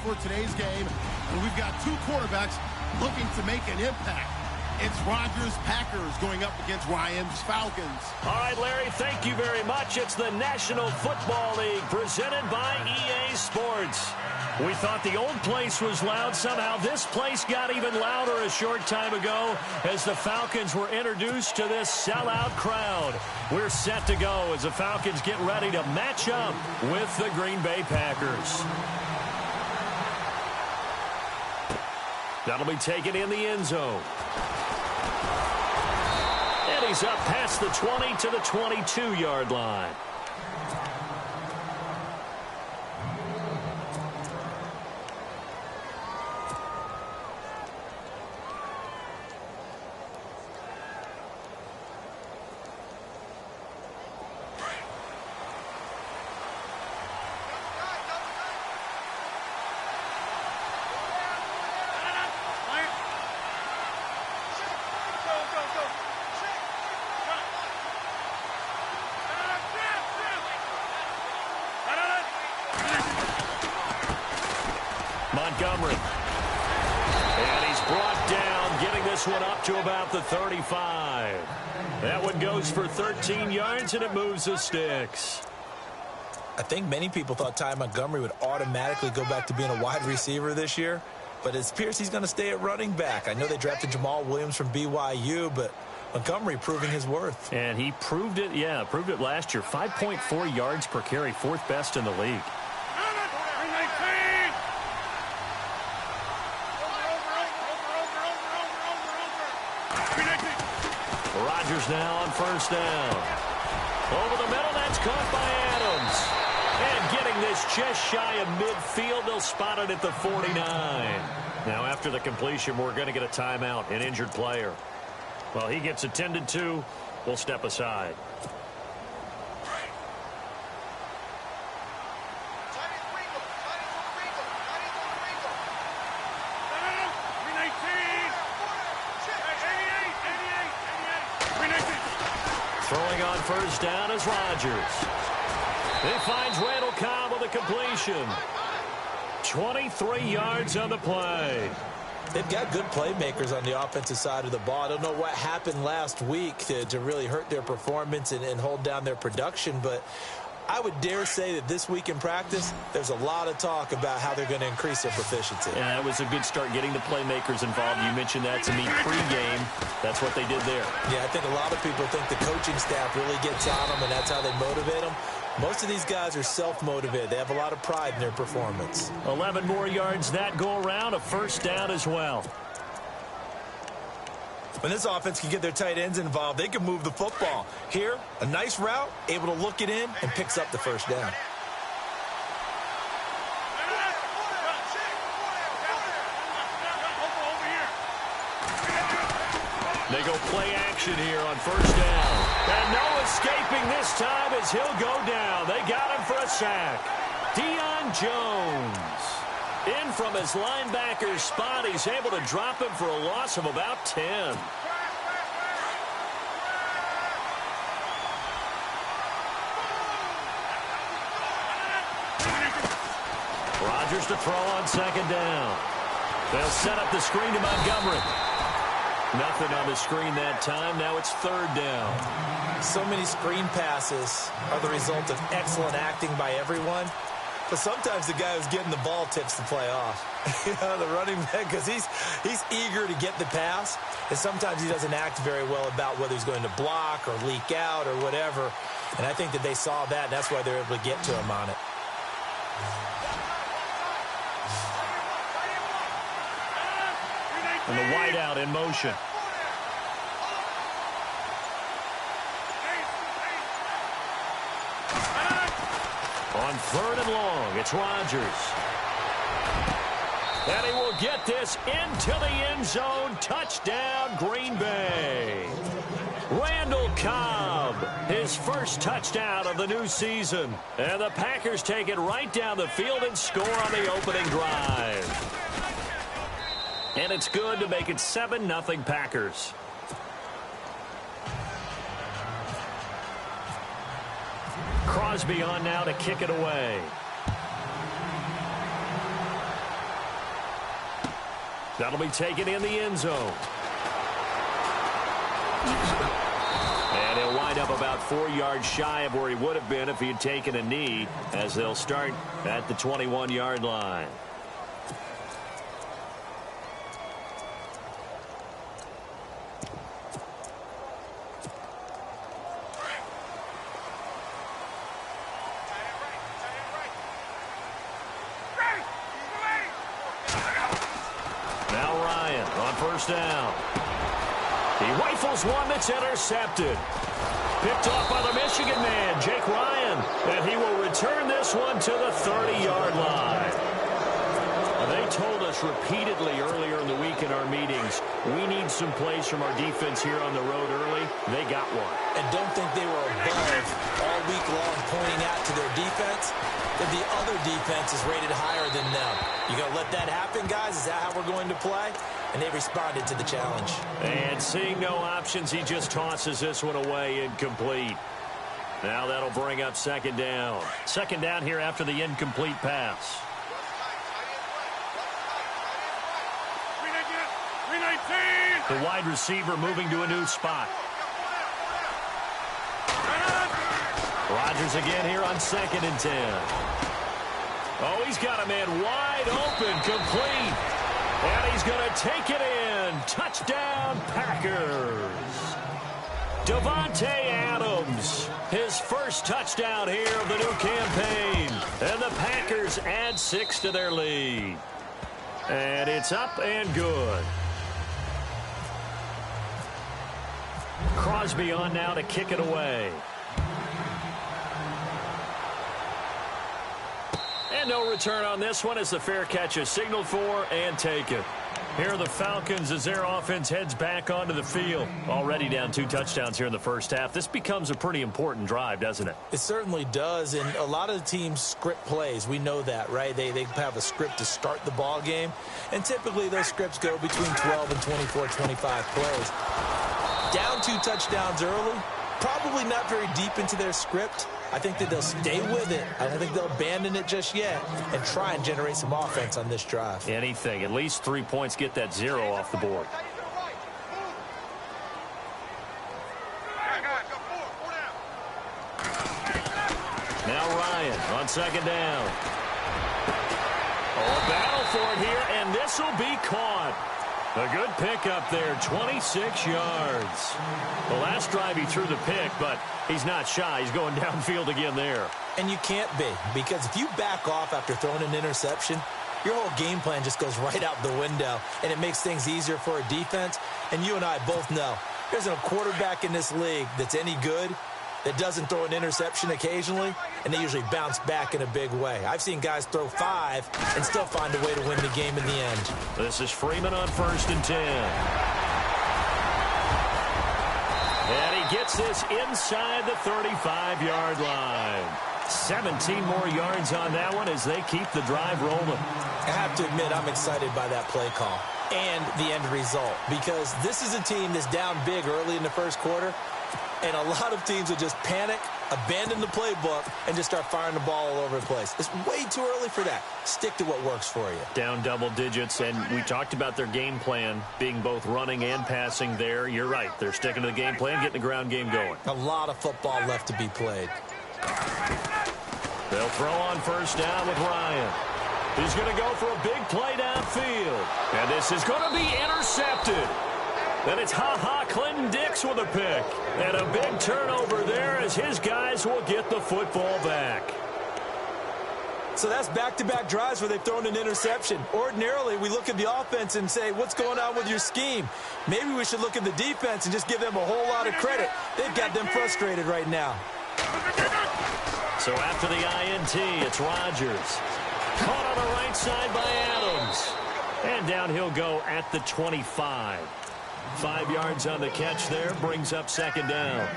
for today's game, and we've got two quarterbacks looking to make an impact. It's Rodgers' Packers going up against Ryan's Falcons. All right, Larry, thank you very much. It's the National Football League presented by EA Sports. We thought the old place was loud. Somehow this place got even louder a short time ago as the Falcons were introduced to this sellout crowd. We're set to go as the Falcons get ready to match up with the Green Bay Packers. That'll be taken in the end zone. And he's up past the 20 to the 22-yard line. Montgomery. And he's brought down, getting this one up to about the 35. That one goes for 13 yards, and it moves the sticks. I think many people thought Ty Montgomery would automatically go back to being a wide receiver this year, but it appears he's going to stay at running back. I know they drafted Jamal Williams from BYU, but Montgomery proving his worth. And he proved it, proved it last year. 5.4 yards per carry, fourth best in the league. Rodgers now on first down. Over the middle, that's caught by Adams. And getting this just shy of midfield, they'll spot it at the 49. Now after the completion, we're going to get a timeout, an injured player. Well, he gets attended to. We'll step aside. Throwing on first down is Rodgers. He finds Randall Cobb with a completion. 23 yards on the play. They've got good playmakers on the offensive side of the ball. I don't know what happened last week to really hurt their performance and hold down their production, but I would dare say that this week in practice, there's a lot of talk about how they're going to increase their proficiency. Yeah, that was a good start getting the playmakers involved. You mentioned that to me pregame. That's what they did there. Yeah, I think a lot of people think the coaching staff really gets on them, and that's how they motivate them. Most of these guys are self-motivated. They have a lot of pride in their performance. 11 more yards that go around, a first down as well. When this offense can get their tight ends involved, they can move the football. Here, a nice route, able to look it in, and picks up the first down. They go play action here on first down. And no escaping this time as he'll go down. They got him for a sack. Deion Jones. In from his linebacker spot, he's able to drop him for a loss of about 10. Rodgers to throw on second down. They'll set up the screen to Montgomery. Nothing on the screen that time. Now it's third down. So many screen passes are the result of excellent acting by everyone. But sometimes the guy who's getting the ball tips the play off. You know, the running back, because he's eager to get the pass, and sometimes he doesn't act very well about whether he's going to block or leak out or whatever. And I think that they saw that, and that's why they're able to get to him on it. And the wideout in motion. On third and long, it's Rodgers. And he will get this into the end zone. Touchdown, Green Bay. Randall Cobb, his first touchdown of the new season. And the Packers take it right down the field and score on the opening drive. And it's good to make it 7-0 Packers. Crosby on now to kick it away. That'll be taken in the end zone. And he'll wind up about 4 yards shy of where he would have been if he had taken a knee, as they'll start at the 21-yard line. Down. He rifles one that's intercepted. Picked off by the Michigan man, Jake Ryan. And he will return this one to the 30-yard line. They told us repeatedly earlier in the week in our meetings, we need some plays from our defense here on the road early. They got one. And don't think they were above all week long pointing out to their defense that the other defense is rated higher than them. You going to let that happen, guys? Is that how we're going to play? And they responded to the challenge. And seeing no options, he just tosses this one away, incomplete. Now that'll bring up second down. Second down here after the incomplete pass. The wide receiver moving to a new spot. Rodgers again here on 2nd and 10. Oh, he's got a man wide open, complete. And he's going to take it in. Touchdown, Packers. Davante Adams, his first touchdown here of the new campaign. And the Packers add 6 to their lead. And it's up and good. Crosby on now to kick it away. And no return on this one as the fair catch is signaled for and taken. Here are the Falcons as their offense heads back onto the field. Already down 2 touchdowns here in the first half. This becomes a pretty important drive, doesn't it? It certainly does, and a lot of the teams script plays. We know that, right? They have a script to start the ball game, and typically those scripts go between 12 and 24, 25 plays. Down 2 touchdowns early, probably not very deep into their script. I think that they'll stay with it. I don't think they'll abandon it just yet and try and generate some offense on this drive. Anything. At least 3 points, get that 0 off the board. Now Ryan on 2nd down. Oh, a battle for it here, and this will be caught. A good pickup there, 26 yards. The last drive he threw the pick, but he's not shy. He's going downfield again there. And you can't be, because if you back off after throwing an interception, your whole game plan just goes right out the window, and it makes things easier for a defense. And you and I both know there's a quarterback in this league that's any good that doesn't throw an interception occasionally, and they usually bounce back in a big way. I've seen guys throw 5 and still find a way to win the game in the end. This is Freeman on 1st and 10. And he gets this inside the 35-yard line. 17 more yards on that one as they keep the drive rolling. I have to admit, I'm excited by that play call and the end result, because this is a team that's down big early in the first quarter, and a lot of teams will just panic, abandon the playbook, and just start firing the ball all over the place. It's way too early for that. Stick to what works for you. Down double digits, and we talked about their game plan being both running and passing there. You're right. They're sticking to the game plan, getting the ground game going. A lot of football left to be played. They'll throw on 1st down with Ryan. He's going to go for a big play downfield. And this is going to be intercepted. And it's Clinton Dix with a pick. And a big turnover there as his guys will get the football back. So that's back-to-back drives where they've thrown an interception. Ordinarily, we look at the offense and say, what's going on with your scheme? Maybe we should look at the defense and just give them a whole lot of credit. They've got them frustrated right now. So after the INT, it's Rodgers. Caught on the right side by Adams. And down he'll go at the 25. 5 yards on the catch there, brings up 2nd down.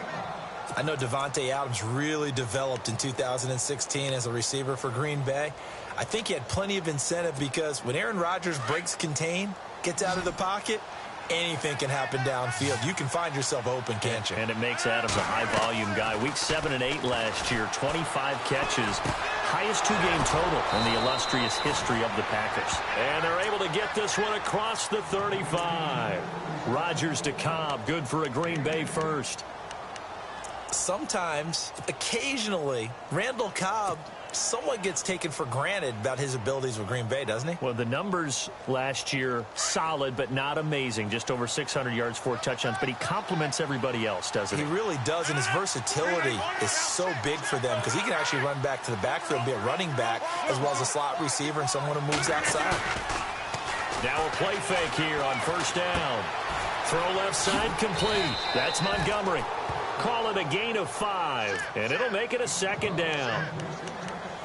I know Davante Adams really developed in 2016 as a receiver for Green Bay. I think he had plenty of incentive because when Aaron Rodgers breaks contain, gets out of the pocket, anything can happen downfield. You can find yourself open, can't you? And it makes Adams a high-volume guy. Week 7 and 8 last year, 25 catches, highest two-game total in the illustrious history of the Packers. And they're able to get this one across the 35. Rodgers to Cobb, good for a Green Bay first. Sometimes, occasionally, Randall Cobb somewhat gets taken for granted about his abilities with Green Bay, doesn't he? Well, the numbers last year, solid but not amazing. Just over 600 yards, 4 touchdowns. But he complements everybody else, doesn't he? He really does, and his versatility is so big for them because he can actually run back to the backfield and be a running back as well as a slot receiver and someone who moves outside. Now a play fake here on first down. Throw left side complete. That's Montgomery. Call it a gain of 5, and it'll make it a second down.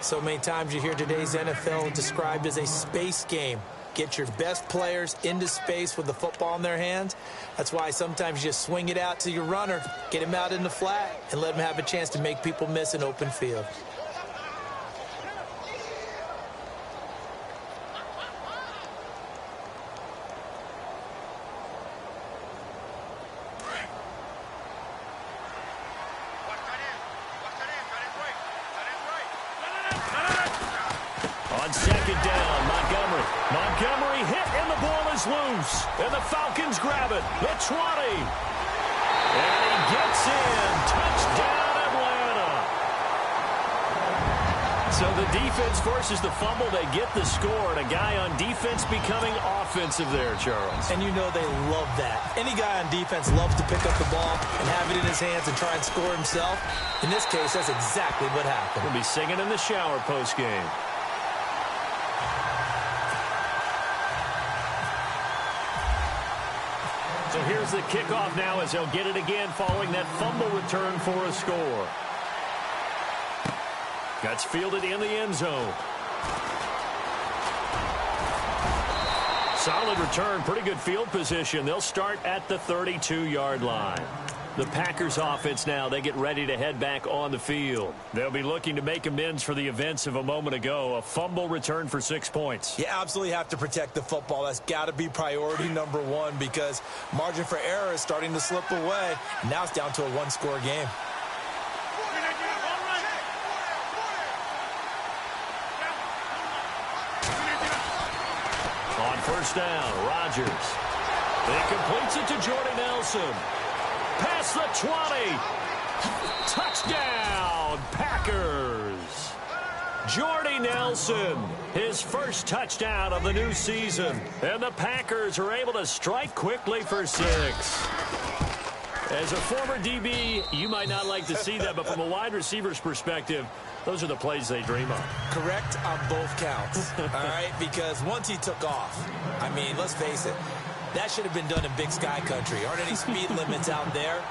So many times you hear today's NFL described as a space game. Get your best players into space with the football in their hands. That's why sometimes you just swing it out to your runner, get him out in the flat, and let him have a chance to make people miss an open field. On second down, Montgomery. Montgomery hit, and the ball is loose. And the Falcons grab it. The 20. And he gets in. Touchdown, Atlanta. So the defense forces the fumble. They get the score. And a guy on defense becoming offensive there, Charles. And you know they love that. Any guy on defense loves to pick up the ball and have it in his hands and try and score himself. In this case, that's exactly what happened. We'll be singing in the shower postgame. So here's the kickoff now as they'll get it again following that fumble return for a score. That's fielded in the end zone. Solid return, pretty good field position. They'll start at the 32-yard line. The Packers offense now, they get ready to head back on the field. They'll be looking to make amends for the events of a moment ago. A fumble return for 6 points. You absolutely have to protect the football. That's got to be priority number one because margin for error is starting to slip away. Now it's down to a one-score game. On first down, Rodgers. He completes it to Jordy Nelson. Past the 20. Touchdown, Packers. Jordy Nelson, his first touchdown of the new season. And the Packers are able to strike quickly for 6. As a former DB, you might not like to see that, but from a wide receiver's perspective, those are the plays they dream of. Correct on both counts, all right? Because once he took off, I mean, let's face it, that should have been done in Big Sky Country. Aren't any speed limits out there?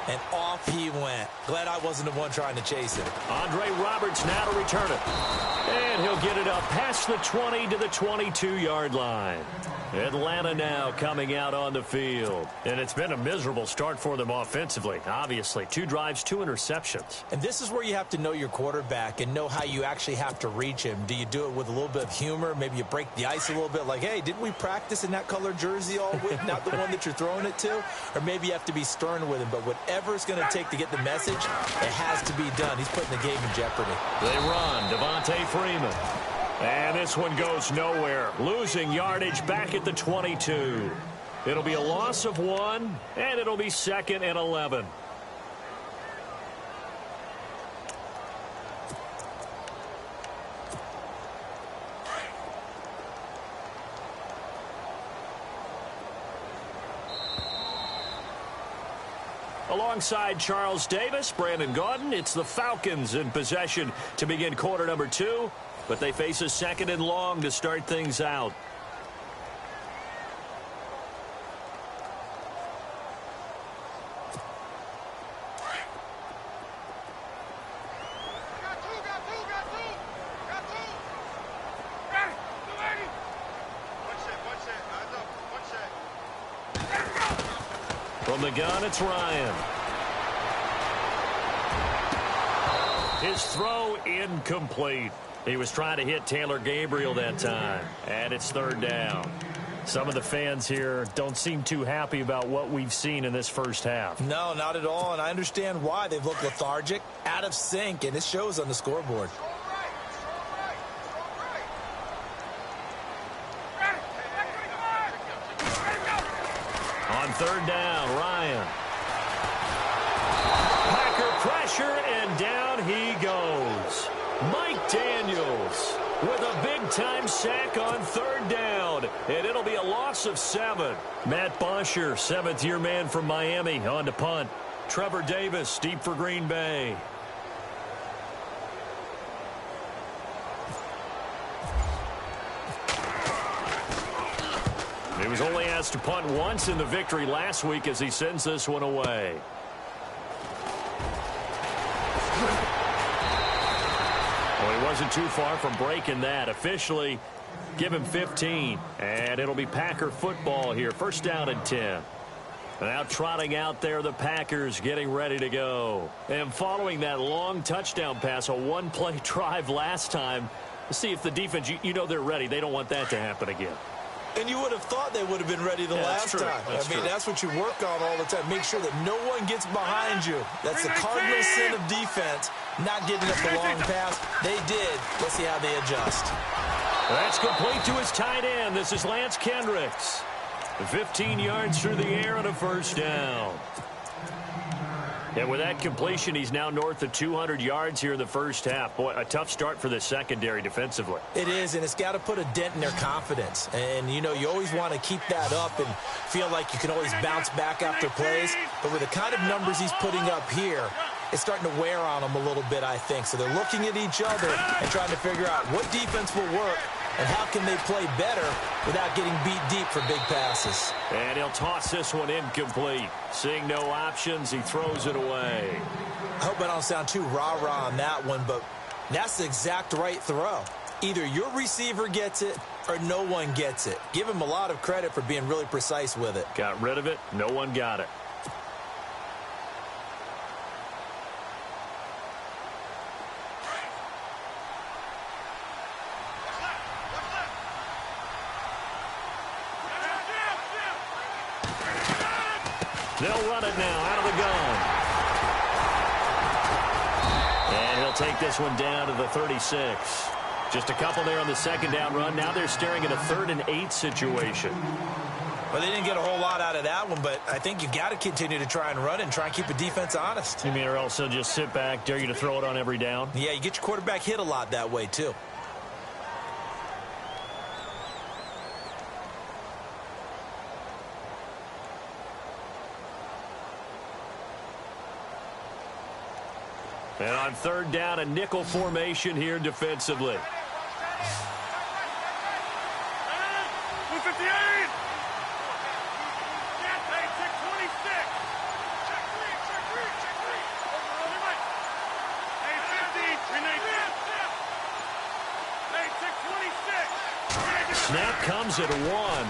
And off he went. Glad I wasn't the one trying to chase him. Andre Roberts now to return it. And he'll get it up past the 20 to the 22-yard line. Atlanta now coming out on the field. And it's been a miserable start for them offensively, obviously. 2 drives, 2 interceptions. And this is where you have to know your quarterback and know how you actually have to reach him. Do you do it with a little bit of humor? Maybe you break the ice a little bit like, hey, didn't we practice in that color jersey all week? Not the one that you're throwing it to? Or maybe you have to be stern with him. But whatever it's going to take to get the message, it has to be done. He's putting the game in jeopardy. They run. Devontae Freeman. And this one goes nowhere. Losing yardage back at the 22. It'll be a loss of 1, and it'll be 2nd and 11. Alongside Charles Davis, Brandon Gaudin, it's the Falcons in possession to begin quarter number 2. But they face a 2nd and long to start things out. From the gun, it's Ryan. His throw incomplete. He was trying to hit Taylor Gabriel that time. And it's 3rd down. Some of the fans here don't seem too happy about what we've seen in this first half. No, not at all. And I understand why. They've looked lethargic, out of sync, and it shows on the scoreboard. on third down. Ryan. Packer pressure, and down he goes. Mike Daniels with a big-time sack on third down, and it'll be a loss of 7. Matt Bosher, seventh-year man from Miami, on to punt. Trevor Davis, deep for Green Bay. He was only asked to punt once in the victory last week as he sends this one away. Well, he wasn't too far from breaking that. Officially, give him 15. And it'll be Packer football here. First down and 10. Now trotting out there, the Packers getting ready to go. And following that long touchdown pass, a one-play drive last time, let's see if the defense, you know they're ready. They don't want that to happen again. And you would have thought they would have been ready the last time. That's what you work on all the time. Make sure that no one gets behind you. That's the cardinal sin of defense, not getting up the long pass. They did. Let's see how they adjust. That's complete to his tight end. This is Lance Kendricks. 15 yards through the air and a first down. And with that completion, he's now north of 200 yards here in the first half. Boy, a tough start for the secondary defensively. It is, and it's got to put a dent in their confidence. And, you know, you always want to keep that up and feel like you can always bounce back after plays. But with the kind of numbers he's putting up here, it's starting to wear on them a little bit, I think. So they're looking at each other and trying to figure out what defense will work and how can they play better without getting beat deep for big passes. And he'll toss this one incomplete. Seeing no options, he throws it away. I hope I don't sound too rah-rah on that one, but that's the exact right throw. Either your receiver gets it or no one gets it. Give him a lot of credit for being really precise with it. Got rid of it. No one got it. They'll run it now out of the gun. And he'll take this one down to the 36. Just a couple there on the second down run. Now they're staring at a 3rd and 8 situation. Well, they didn't get a whole lot out of that one, but I think you got to continue to try and run and try and keep the defense honest. You mean or else they'll just sit back, dare you to throw it on every down? Yeah, you get your quarterback hit a lot that way, too. And on third down, a nickel formation here defensively. Snap comes at 1.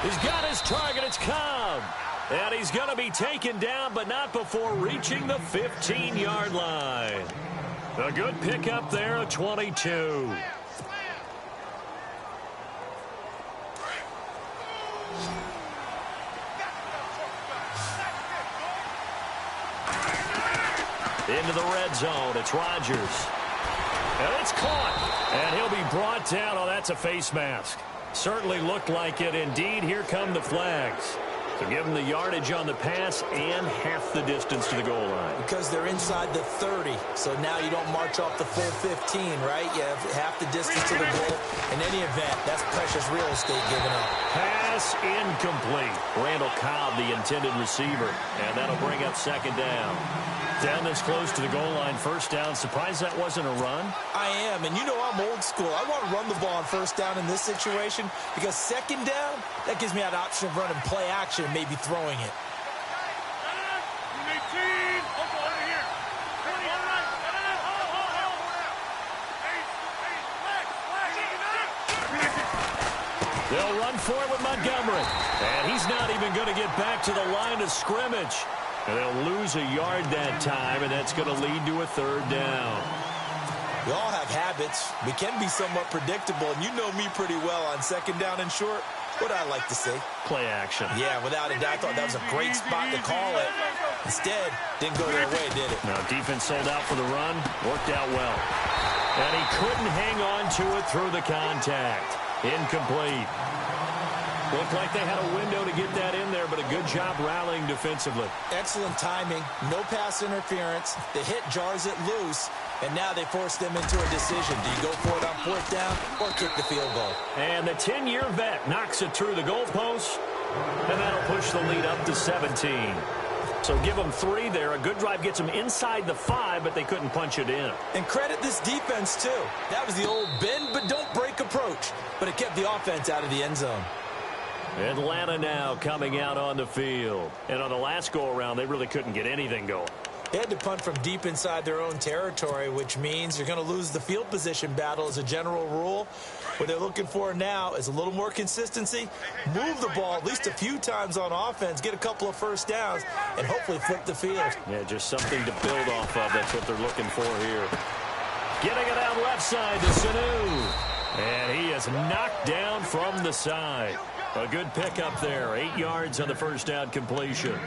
He's got his target. It's Cobb. And he's going to be taken down, but not before reaching the 15-yard line. A good pickup there at 22. Into the red zone. It's Rodgers. And it's caught. And he'll be brought down. Oh, that's a face mask. Certainly looked like it. Indeed, here come the flags. So give them the yardage on the pass and half the distance to the goal line. Because they're inside the 30, so now you don't march off the full 15, right? You have half the distance to the goal. In any event, that's precious real estate given up. Pass incomplete. Randall Cobb, the intended receiver, and that'll bring up second down. Down this close to the goal line, first down. Surprised that wasn't a run? I am, and you know I'm old school. I want to run the ball on first down in this situation because second down, that gives me that option of running play action and maybe throwing it. They'll run for it with Montgomery, and he's not even going to get back to the line of scrimmage. And they'll lose a yard that time, and that's going to lead to a third down. We all have habits. We can be somewhat predictable, and you know me pretty well on second down and short. What I like to see. Play action. Yeah, without a doubt. I thought that was a great spot to call it. Instead, didn't go their way, did it? Now, defense sold out for the run. Worked out well. And he couldn't hang on to it through the contact. Incomplete. Looked like they had a window to get that in there, but a good job rallying defensively. Excellent timing, no pass interference. The hit jars it loose, and now they force them into a decision. Do you go for it on 4th down or kick the field goal? And the 10-year vet knocks it through the goalpost, and that'll push the lead up to 17. So give them 3 there. A good drive gets them inside the 5, but they couldn't punch it in. And credit this defense, too. That was the old bend but don't break approach, but it kept the offense out of the end zone. Atlanta now coming out on the field. And on the last go-around, they really couldn't get anything going. They had to punt from deep inside their own territory, which means you're going to lose the field position battle as a general rule. What they're looking for now is a little more consistency, move the ball at least a few times on offense, get a couple of first downs, and hopefully flip the field. Yeah, just something to build off of. That's what they're looking for here. Getting it out left side to Sanu. And he is knocked down from the side. A good pickup there. 8 yards on the first down completion.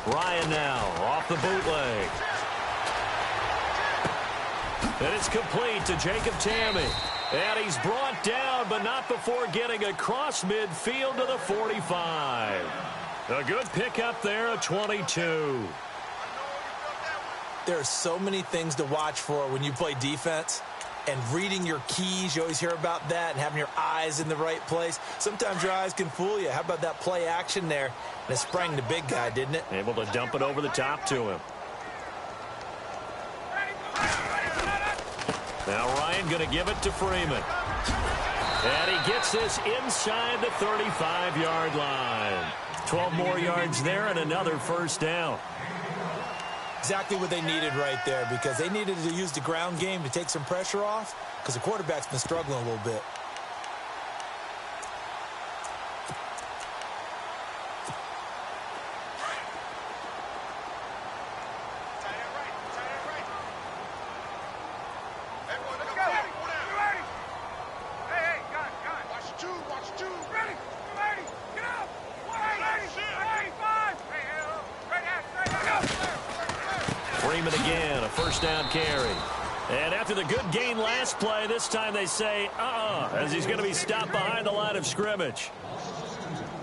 Ryan now off the bootleg. And it's complete to Jacob Tamme. And he's brought down, but not before getting across midfield to the 45. A good pickup there at 22. There are so many things to watch for when you play defense. And reading your keys, you always hear about that, and having your eyes in the right place. Sometimes your eyes can fool you. How about that play action there? And it sprang the big guy, didn't it? Able to dump it over the top to him. Now Ryan going to give it to Freeman. And he gets this inside the 35-yard line. 12 more yards there and another first down. Exactly what they needed right there, because they needed to use the ground game to take some pressure off, because the quarterback's been struggling a little bit. Freeman again, a first down carry. And after the good gain last play, this time they say, as he's going to be stopped behind the line of scrimmage.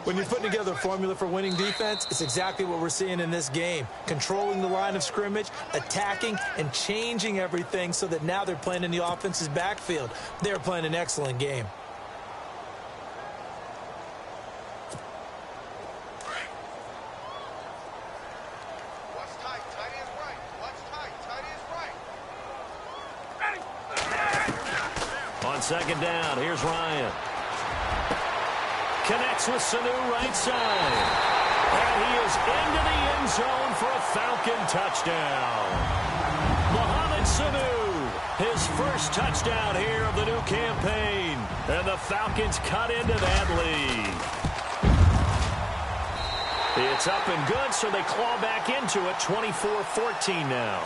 When you're putting together a formula for winning defense, it's exactly what we're seeing in this game. Controlling the line of scrimmage, attacking, and changing everything so that now they're playing in the offense's backfield. They're playing an excellent game. On second down, here's Ryan. Connects with Sanu right side. And he is into the end zone for a Falcon touchdown. Mohamed Sanu, his first touchdown here of the new campaign. And the Falcons cut into that lead. It's up and good, so they claw back into it, 24-14 now.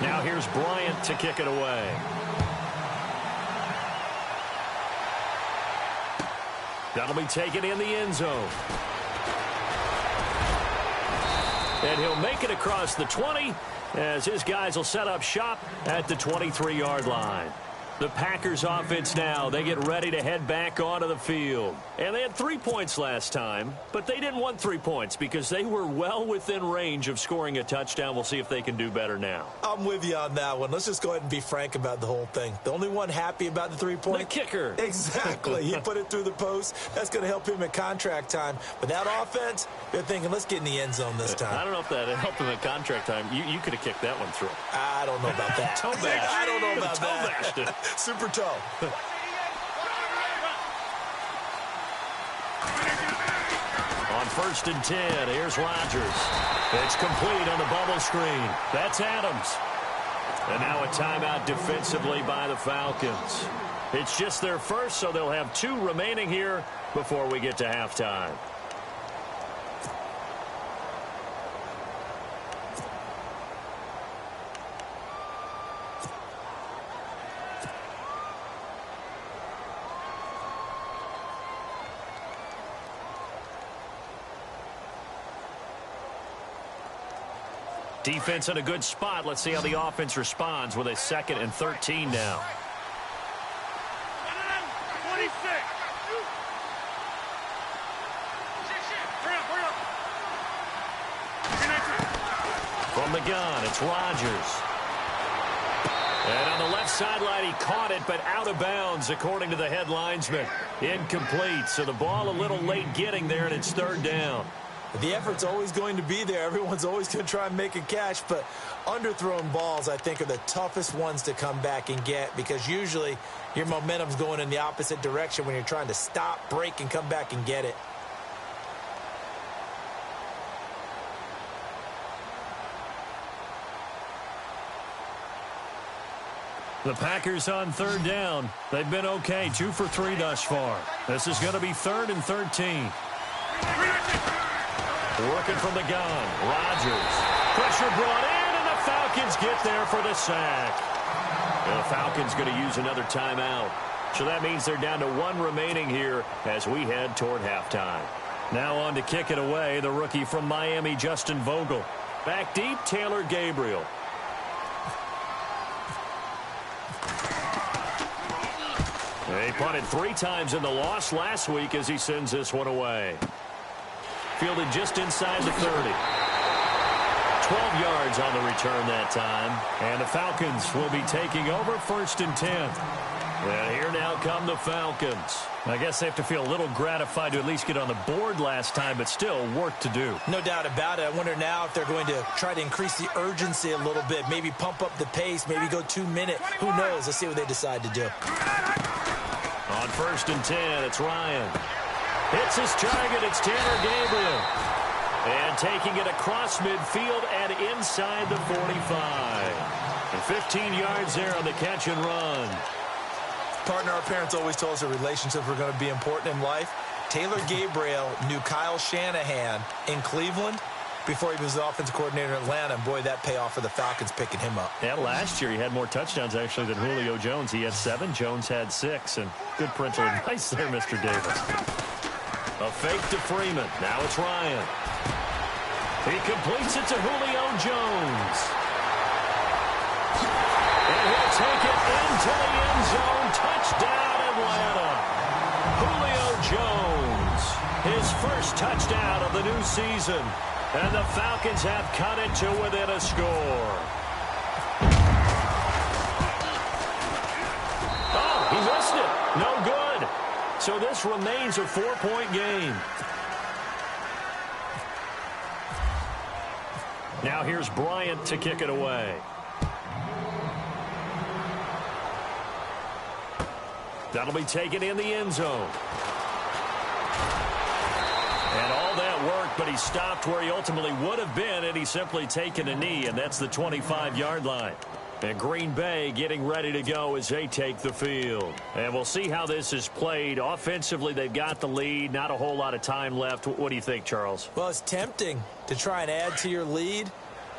Now here's Bryant to kick it away. That'll be taken in the end zone. And he'll make it across the 20 as his guys will set up shop at the 23-yard line. The Packers offense now, they get ready to head back onto the field. And they had 3 points last time, but they didn't want 3 points because they were well within range of scoring a touchdown. We'll see if they can do better now. I'm with you on that one. Let's just go ahead and be frank about the whole thing. The only one happy about the 3 points? The kicker. Exactly. He put it through the post. That's going to help him at contract time. But that offense, they're thinking, let's get in the end zone this time. I don't know if that helped him at contract time. You could have kicked that one through. I don't know about that. Toe bash. I don't know about that. Toe bashed it. Super toe. On 1st and 10, here's Rodgers. It's complete on the bubble screen. That's Adams. And now a timeout defensively by the Falcons. It's just their first, so they'll have 2 remaining here before we get to halftime. Defense in a good spot. Let's see how the offense responds with a 2nd and 13 now. From the gun, it's Rodgers. And on the left sideline, he caught it, but out of bounds, according to the head linesman. Incomplete, so the ball a little late getting there, and it's 3rd down. The effort's always going to be there. Everyone's always going to try and make a catch, but underthrown balls, I think, are the toughest ones to come back and get because usually your momentum's going in the opposite direction when you're trying to stop, break, and come back and get it. The Packers on 3rd down. They've been okay, 2 for 3 thus far. This is going to be 3rd and 13. Working from the gun, Rodgers. Pressure brought in, and the Falcons get there for the sack. And the Falcons going to use another timeout. So that means they're down to 1 remaining here as we head toward halftime. Now on to kick it away, the rookie from Miami, Justin Vogel. Back deep, Taylor Gabriel. He punted 3 times in the loss last week as he sends this one away. Fielded just inside the 30. 12 yards on the return that time. And the Falcons will be taking over 1st and 10. And here now come the Falcons. I guess they have to feel a little gratified to at least get on the board last time, but still work to do. No doubt about it. I wonder now if they're going to try to increase the urgency a little bit, maybe pump up the pace, maybe go 2-minute. Who knows? Let's see what they decide to do. On 1st and 10, it's Ryan. Hits his target. It's Taylor Gabriel. And taking it across midfield and inside the 45. And 15 yards there on the catch and run. Partner, our parents always told us that relationships were going to be important in life. Taylor Gabriel knew Kyle Shanahan in Cleveland before he was the offensive coordinator in Atlanta. And boy, that payoff for the Falcons picking him up. Yeah, last year he had more touchdowns actually than Julio Jones. He had 7. Jones had 6. And good parental advice there, Mr. Davis. A fake to Freeman. Now it's Ryan. He completes it to Julio Jones. And he'll take it into the end zone. Touchdown, Atlanta. Julio Jones. His first touchdown of the new season. And the Falcons have cut it to within a score. Oh, he missed it. No good. So this remains a 4-point game. Now here's Bryant to kick it away. That'll be taken in the end zone. And all that worked, but he stopped where he ultimately would have been had he simply taken a knee, and that's the 25-yard line. And Green Bay getting ready to go as they take the field. And we'll see how this is played. Offensively, they've got the lead. Not a whole lot of time left. What do you think, Charles? Well, it's tempting to try and add to your lead,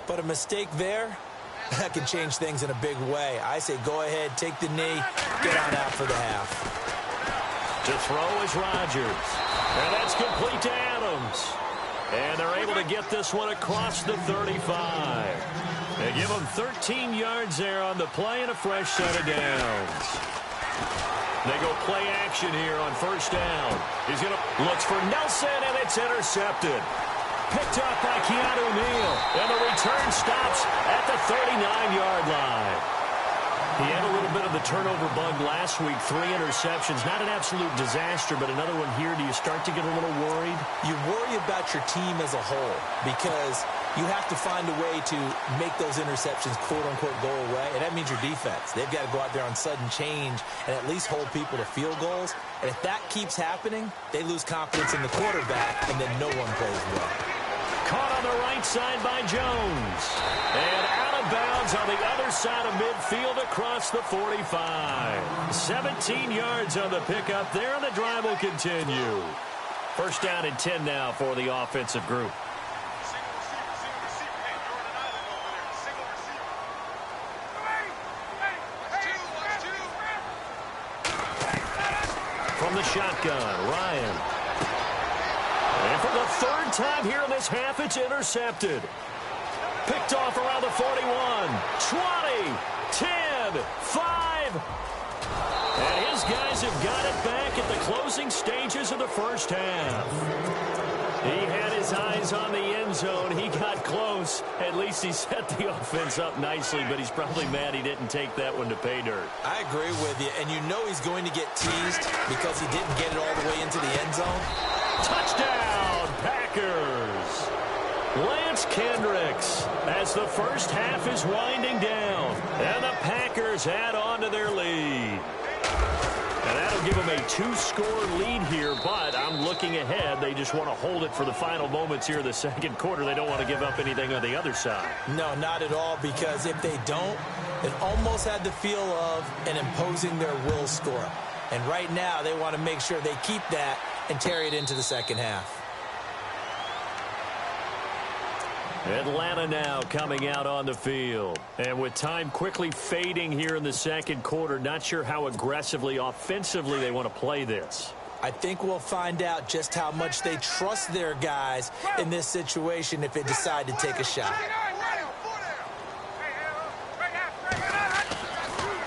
but a mistake there, that can change things in a big way. I say go ahead, take the knee, get on out for the half. To throw is Rodgers. And that's complete to Adams. And they're able to get this one across the 35. They give him 13 yards there on the play and a fresh set of downs. They go play action here on 1st down. He's going to looks for Nelson, and it's intercepted. Picked up by Keanu Neal. And the return stops at the 39-yard line. He had a little bit of the turnover bug last week. 3 interceptions. Not an absolute disaster, but another one here. Do you start to get a little worried? You worry about your team as a whole because you have to find a way to make those interceptions, quote-unquote, go away. And that means your defense. They've got to go out there on sudden change and at least hold people to field goals. And if that keeps happening, they lose confidence in the quarterback, and then no one plays well. Caught on the right side by Jones. And out of bounds on the other side of midfield across the 45. 17 yards on the pickup there, and the drive will continue. 1st down and 10 now for the offensive group. From the shotgun, Ryan. And for the 3rd time here in this half, it's intercepted. Picked off around the 41, 20, 10, 5. And his guys have got it back at the closing stages of the first half. He had his eyes on the end zone. He got close. At least he set the offense up nicely, but he's probably mad he didn't take that one to pay dirt. I agree with you, and you know he's going to get teased because he didn't get it all the way into the end zone. Touchdown, Packers! Lance Kendricks as the first half is winding down, and the Packers add on to their lead. And that'll give them a 2-score lead here, but I'm looking ahead. They just want to hold it for the final moments here in the second quarter. They don't want to give up anything on the other side. No, not at all, because if they don't, it almost had the feel of an imposing their will score. And right now, they want to make sure they keep that and carry it into the second half. Atlanta now coming out on the field. And with time quickly fading here in the second quarter, not sure how aggressively, offensively they want to play this. I think we'll find out just how much they trust their guys in this situation if they decide to take a shot.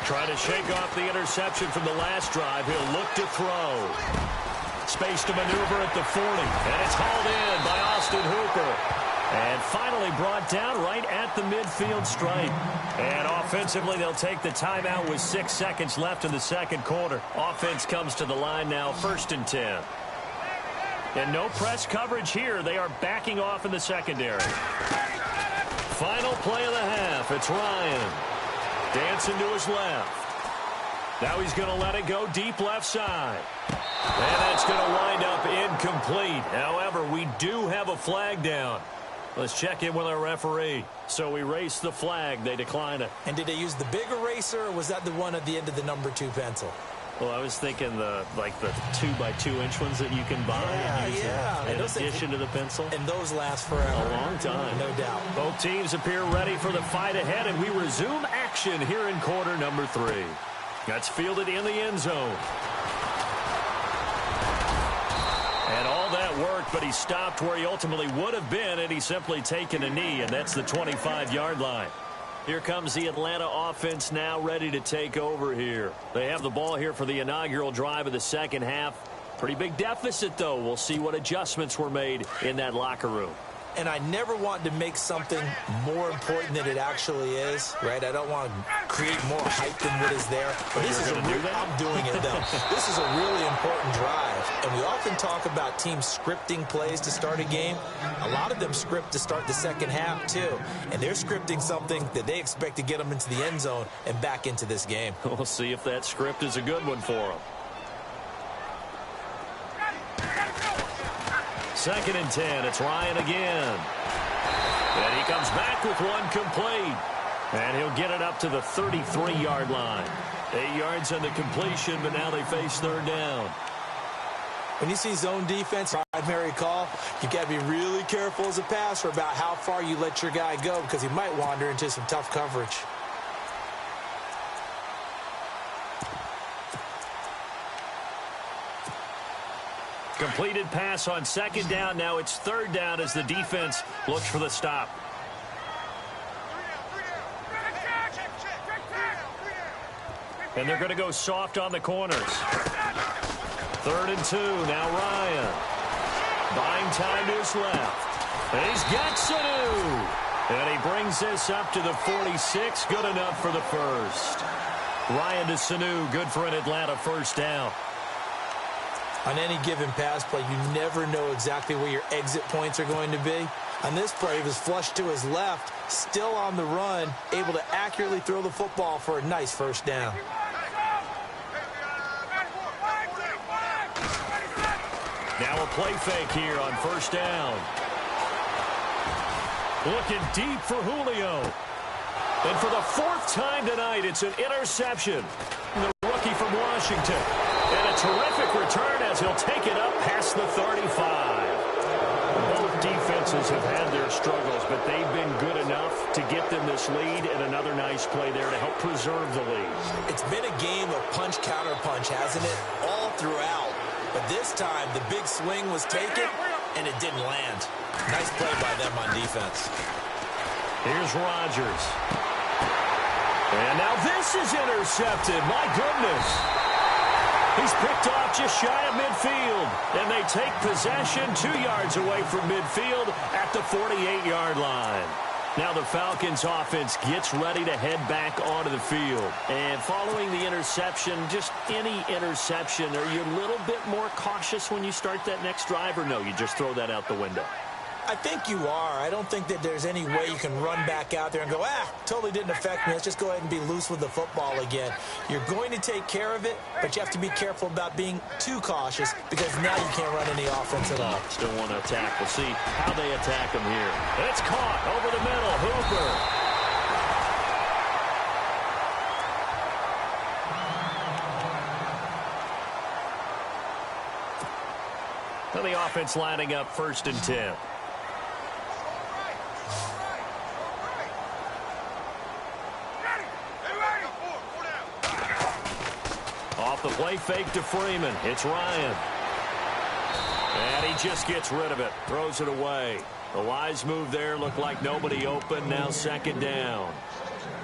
Trying to shake off the interception from the last drive. He'll look to throw. Space to maneuver at the 40. And it's hauled in by Austin Hooper. And finally brought down right at the midfield stripe. And offensively, they'll take the timeout with 6 seconds left in the second quarter. Offense comes to the line now, 1st and 10. And no press coverage here. They are backing off in the secondary. Final play of the half. It's Ryan. Dancing to his left. Now he's going to let it go deep left side. And that's going to wind up incomplete. However, we do have a flag down. Let's check in with our referee. So we erase the flag. They decline it. And did they use the big eraser, or was that the one at the end of the number 2 pencil? Well, I was thinking the 2x2-inch ones that you can buy and use in addition to the pencil. And those last forever. A long time. No doubt. Both teams appear ready for the fight ahead, and we resume action here in quarter number 3. That's fielded in the end zone. And all that worked, but he stopped where he ultimately would have been, and he's simply taken a knee, and that's the 25-yard line. Here comes the Atlanta offense now ready to take over here. They have the ball here for the inaugural drive of the second half. Pretty big deficit, though. We'll see what adjustments were made in that locker room. And I never want to make something more important than it actually is, right? I don't want to create more hype than what is there. But this is I'm doing it, though. This is a really important drive. And we often talk about teams scripting plays to start a game. A lot of them script to start the second half, too. And they're scripting something that they expect to get them into the end zone and back into this game. We'll see if that script is a good one for them. 2nd and 10. It's Ryan again. And he comes back with one complete. And he'll get it up to the 33-yard line. 8 yards on the completion, but now they face 3rd down. When you see zone defense, primary call, you've got to be really careful as a passer about how far you let your guy go, because he might wander into some tough coverage. Completed pass on 2nd down. Now it's 3rd down as the defense looks for the stop. And they're going to go soft on the corners. 3rd and 2. Now Ryan. Buying time to his left. And he's got Sanu. And he brings this up to the 46. Good enough for the first. Ryan to Sanu. Good for an Atlanta 1st down. On any given pass play, you never know exactly where your exit points are going to be. On this play, he was flushed to his left, still on the run, able to accurately throw the football for a nice 1st down. Now a play fake here on 1st down. Looking deep for Julio. And for the 4th time tonight, it's an interception. The rookie from Washington. And a terrific return as he'll take it up past the 35. Both defenses have had their struggles, but they've been good enough to get them this lead, and another nice play there to help preserve the lead. It's been a game of punch-counter-punch, hasn't it? All throughout. But this time, the big swing was taken, and it didn't land. Nice play by them on defense. Here's Rodgers. And now this is intercepted. My goodness. He's picked off just shy of midfield. And they take possession 2 yards away from midfield at the 48-yard line. Now the Falcons offense gets ready to head back onto the field. And following the interception, just any interception, are you a little bit more cautious when you start that next drive, or no, you just throw that out the window? I think you are. I don't think that there's any way you can run back out there and go, totally didn't affect me. Let's just go ahead and be loose with the football again. You're going to take care of it, but you have to be careful about being too cautious because now you can't run any offense at all. Still want to attack. We'll see how they attack him here. It's caught over the middle. Hooper. So the offense lining up 1st and 10. Off the play fake to Freeman. It's Ryan. And he just gets rid of it. Throws it away. The wise move there. Looked like nobody open. Now 2nd down.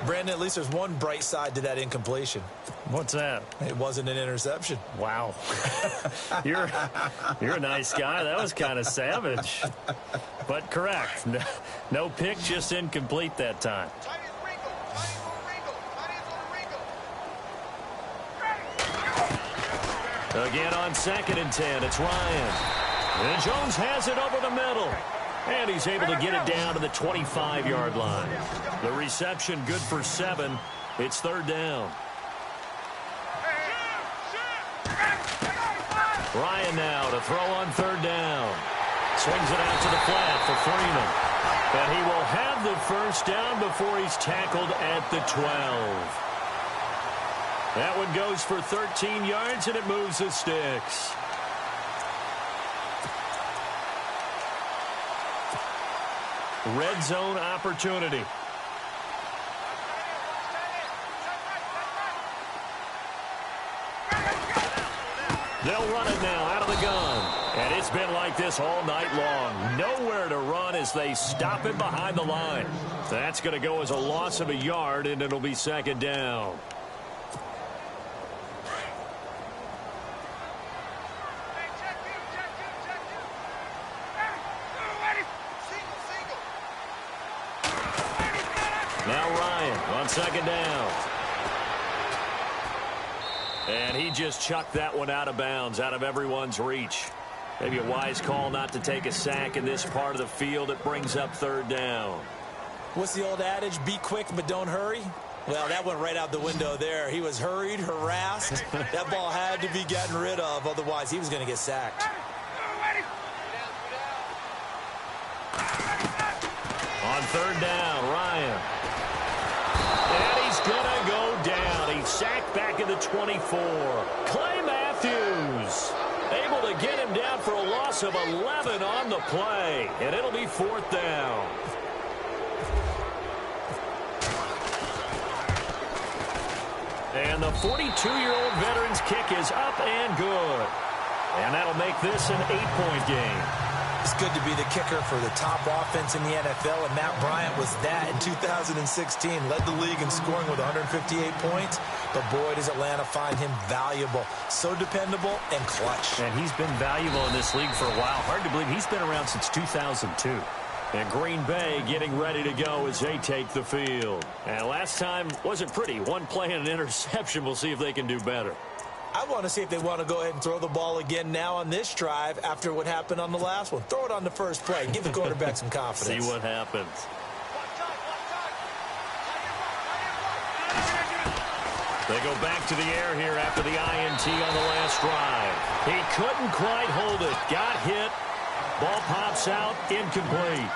Brandon, at least there's one bright side to that incompletion. What's that? It wasn't an interception. Wow. You're a nice guy. That was kind of savage. But correct. No pick, just incomplete that time. Again on 2nd and 10. It's Ryan. And Jones has it over the middle. And he's able to get it down to the 25-yard line. The reception good for 7. It's 3rd down. Ryan now to throw on 3rd down. Swings it out to the flat for Freeman. But he will have the 1st down before he's tackled at the 12. That one goes for 13 yards, and it moves the sticks. Red zone opportunity. They'll run it now out of the gun. And it's been like this all night long. Nowhere to run as they stop him behind the line. That's going to go as a loss of a yard, and it'll be 2nd down. Now Ryan on 2nd down. And he just chucked that one out of bounds, out of everyone's reach. Maybe a wise call not to take a sack in this part of the field. It brings up 3rd down. What's the old adage? Be quick, but don't hurry. Well, that went right out the window there. He was hurried, harassed. That ball had to be gotten rid of. Otherwise, he was going to get sacked. On 3rd down, Ryan. And he's going to go down. He's sacked back at the 24. Clay Matthews able to get him down for a loss of 11 on the play. And it'll be 4th down. And the 42-year-old veteran's kick is up and good. And that'll make this an 8-point game. It's good to be the kicker for the top offense in the NFL, and Matt Bryant was that in 2016. Led the league in scoring with 158 points, but boy, does Atlanta find him valuable. So dependable and clutch. And he's been valuable in this league for a while. Hard to believe he's been around since 2002. And Green Bay getting ready to go as they take the field. And last time wasn't pretty. One play and an interception. We'll see if they can do better. I want to see if they want to go ahead and throw the ball again now on this drive after what happened on the last one. Throw it on the first play. Give the quarterback some confidence. See what happens. They go back to the air here after the INT on the last drive. He couldn't quite hold it. Got hit. Ball pops out. Incomplete.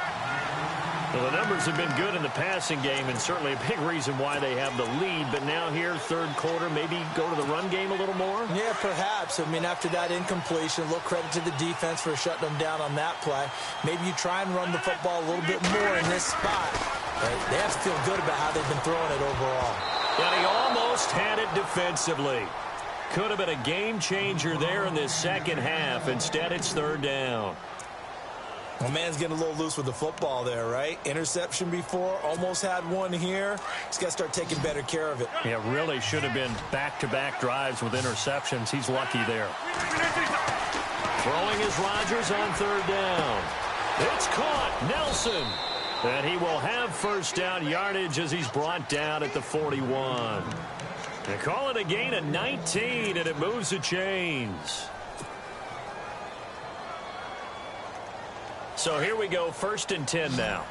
Well, the numbers have been good in the passing game, and certainly a big reason why they have the lead. But now here, 3rd quarter, maybe go to the run game a little more? Yeah, perhaps. I mean, after that incompletion, a little credit to the defense for shutting them down on that play. Maybe you try and run the football a little bit more in this spot. But they have to feel good about how they've been throwing it overall. And he almost had it defensively. Could have been a game changer there in this second half. Instead, it's 3rd down. Well, man's getting a little loose with the football there, right? Interception before, almost had one here. He's got to start taking better care of it. Yeah, really should have been back-to-back drives with interceptions. He's lucky there. Throwing is Rodgers on third down. It's caught. Nelson. And he will have first down yardage as he's brought down at the 41. They call it a gain of 19, and it moves the chains. So here we go, 1st and 10 now.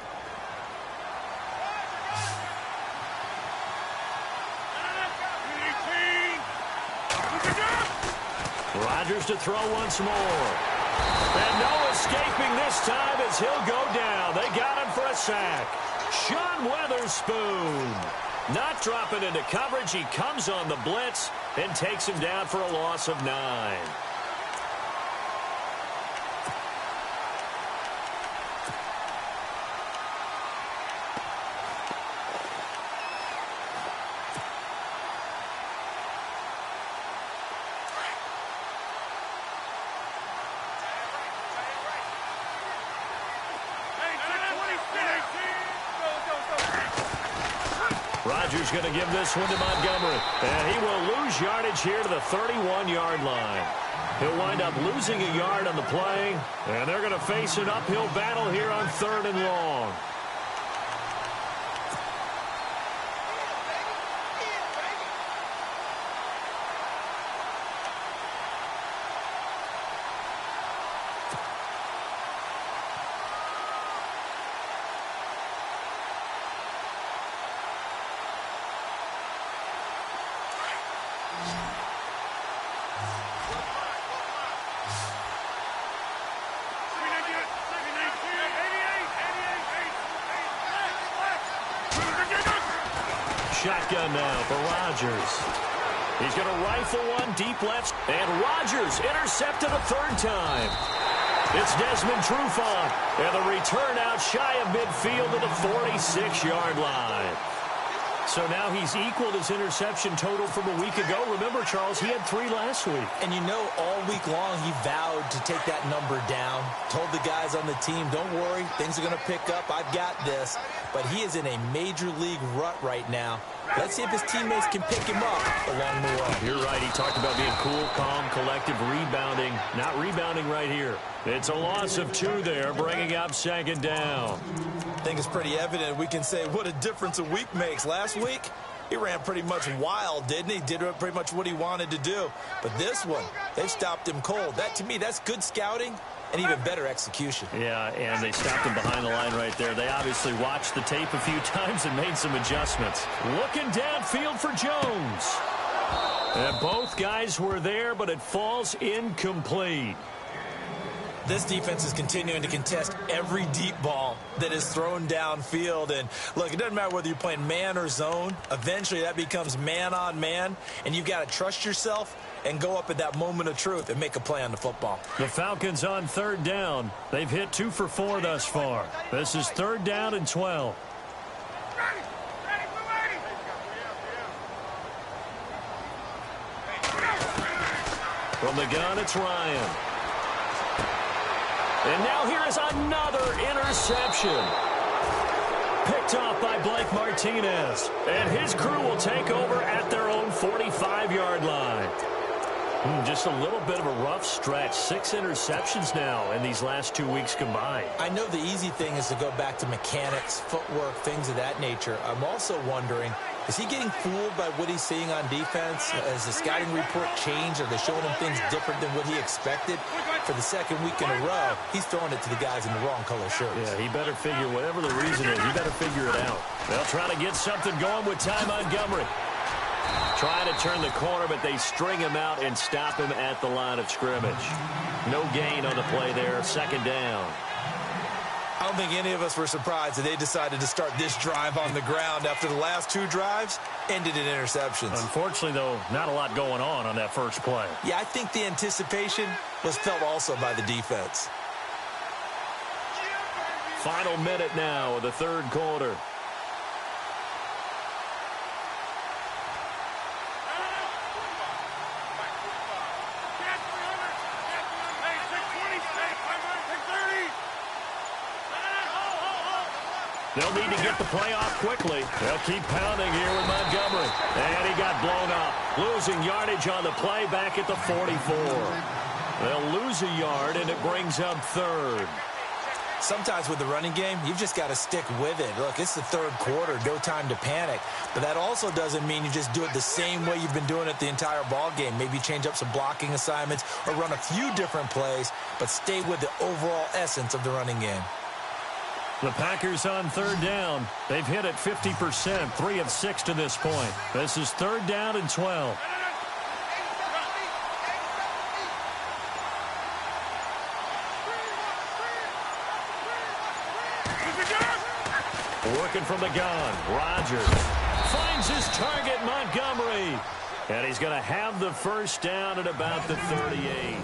Rodgers to throw once more. And no escaping this time as he'll go down. They got him for a sack. Sean Weatherspoon not dropping into coverage. He comes on the blitz and takes him down for a loss of 9. Rodgers going to give this one to Montgomery. And he will lose yardage here to the 31-yard line. He'll wind up losing a yard on the play. And they're going to face an uphill battle here on 3rd and long. Shotgun now for Rodgers. He's going to rifle one deep left. And Rodgers intercepted a 3rd time. It's Desmond Trufant. And the return out shy of midfield to the 46-yard line. So now he's equaled his interception total from a week ago. Remember, Charles, he had 3 last week. And you know, all week long he vowed to take that number down. Told the guys on the team, don't worry, things are going to pick up. I've got this. But he is in a major league rut right now. Let's see if his teammates can pick him up along the way. You're right. He talked about being cool, calm, collective, rebounding. Not rebounding right here. It's a loss of 2 there, bringing up 2nd down. I think it's pretty evident. We can say what a difference a week makes. Last week, he ran pretty much wild, didn't he? Did pretty much what he wanted to do. But this one, they've stopped him cold. That, to me, that's good scouting and even better execution. Yeah, and they stopped him behind the line right there. They obviously watched the tape a few times and made some adjustments. Looking downfield for Jones. And both guys were there, but it falls incomplete. This defense is continuing to contest every deep ball that is thrown downfield. And, look, it doesn't matter whether you're playing man or zone. Eventually, that becomes man-on-man, and you've got to trust yourself and go up at that moment of truth and make a play on the football. The Falcons on 3rd down. They've hit 2 for 4 thus far. This is 3rd down and 12. From the gun, it's Ryan. And now here is another interception. Picked off by Blake Martinez. And his crew will take over at their own 45-yard line. Just a little bit of a rough stretch. 6 interceptions now in these last 2 weeks combined. I know the easy thing is to go back to mechanics, footwork, things of that nature. I'm also wondering, is he getting fooled by what he's seeing on defense? Has the scouting report changed? Are they showing him things different than what he expected? For the 2nd week in a row, he's throwing it to the guys in the wrong color shirts. Yeah, he better figure, whatever the reason is, he better figure it out. They'll try to get something going with Ty Montgomery. Trying to turn the corner, but they string him out and stop him at the line of scrimmage. No gain on the play there, 2nd down. I don't think any of us were surprised that they decided to start this drive on the ground after the last 2 drives ended in interceptions. Unfortunately, though, not a lot going on that first play. Yeah, I think the anticipation was felt also by the defense. Final minute now of the 3rd quarter. They'll need to get the play off quickly. They'll keep pounding here with Montgomery. And he got blown up. Losing yardage on the play back at the 44. They'll lose a yard, and it brings up third. Sometimes with the running game, you've just got to stick with it. Look, it's the third quarter, no time to panic. But that also doesn't mean you just do it the same way you've been doing it the entire ball game. Maybe change up some blocking assignments or run a few different plays, but stay with the overall essence of the running game. The Packers on third down. They've hit it 50%, 3 of 6 to this point. This is third down and 12. Working from the gun, Rodgers finds his target, Montgomery. And he's going to have the first down at about the 38.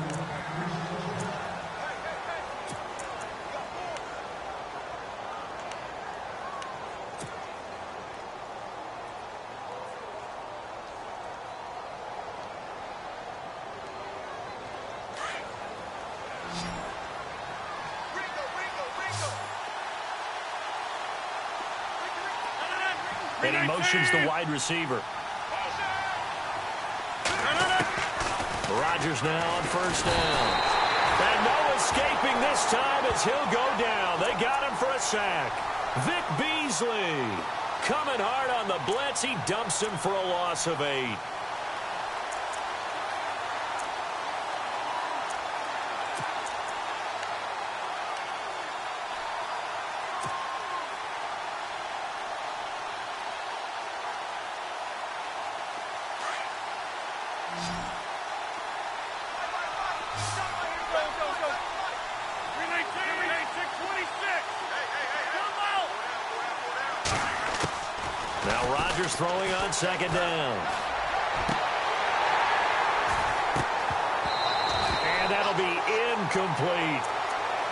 And he motions the wide receiver. Rodgers now on first down. And no escaping this time as he'll go down. They got him for a sack. Vic Beasley coming hard on the blitz. He dumps him for a loss of 8. Now Rodgers throwing on second down. And that'll be incomplete.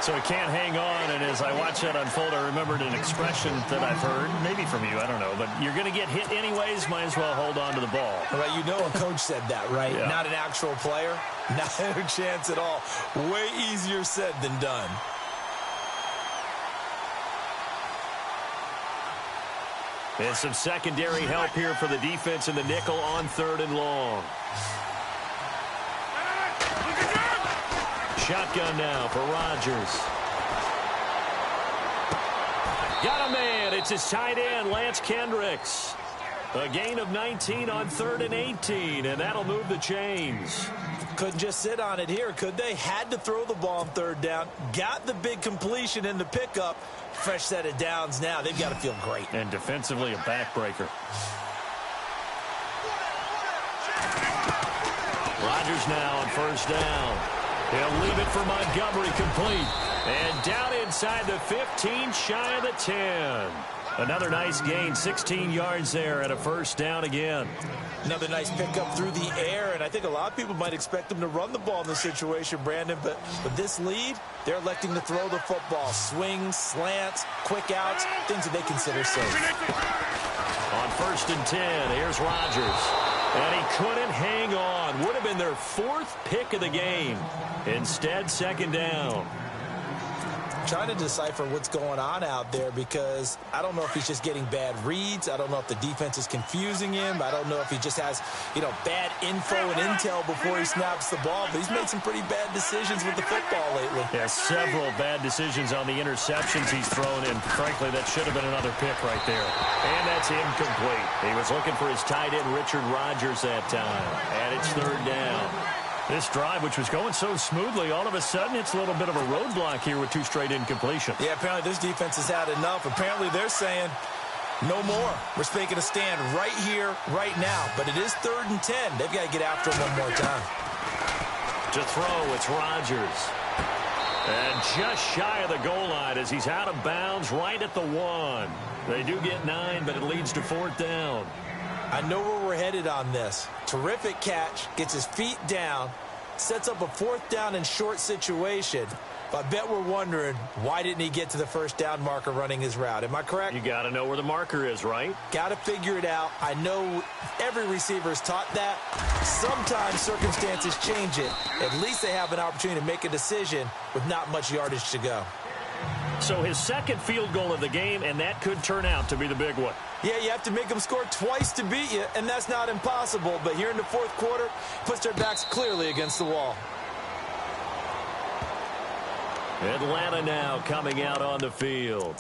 So he can't hang on, and as I watch that unfold, I remembered an expression that I've heard, maybe from you, I don't know, but you're going to get hit anyways, might as well hold on to the ball. Right, you know a coach said that, right? Yeah. Not an actual player, not a chance at all. Way easier said than done. And some secondary help here for the defense in the nickel on third and long. Shotgun now for Rodgers. Got a man. It's his tight end, Lance Kendricks. A gain of 19 on third and 18, and that'll move the chains. Couldn't just sit on it here, could they? Had to throw the ball on third down. Got the big completion in the pickup. Fresh set of downs now. They've got to feel great. And defensively, a backbreaker. Rodgers now on first down. He'll leave it for Montgomery, complete. And down inside the 15, shy of the 10. Another nice gain, 16 yards there at a first down again. Another nice pickup through the air, and I think a lot of people might expect them to run the ball in this situation, Brandon, but with this lead, they're electing to throw the football. Swings, slants, quick outs, things that they consider safe. On first and 10, here's Rodgers. And he couldn't hang on. Would have been their 4th pick of the game. Instead, second down. Trying to decipher what's going on out there because I don't know if he's just getting bad reads. I don't know if the defense is confusing him. I don't know if he just has, bad info and intel before he snaps the ball. But he's made some pretty bad decisions with the football lately. Yeah, several bad decisions on the interceptions he's thrown in. Frankly, that should have been another pick right there. And that's incomplete. He was looking for his tight end, Richard Rodgers, that time. And it's third down. This drive, which was going so smoothly, all of a sudden it's a little bit of a roadblock here with 2 straight incompletions. Yeah, apparently this defense has had enough. Apparently they're saying no more. We're making a stand right here, right now. But it is third and 10. They've got to get after him one more time. To throw, it's Rodgers. And just shy of the goal line as he's out of bounds right at the 1. They do get 9, but it leads to 4th down. I know where we're headed on this. Terrific catch, gets his feet down, sets up a 4th down and short situation. But I bet we're wondering, why didn't he get to the first down marker running his route? Am I correct? You got to know where the marker is, right? Got to figure it out. I know every receiver is taught that. Sometimes circumstances change it. At least they have an opportunity to make a decision with not much yardage to go. So his second field goal of the game, and that could turn out to be the big one. Yeah, you have to make them score twice to beat you, and that's not impossible. But here in the fourth quarter, puts their backs clearly against the wall. Atlanta now coming out on the field.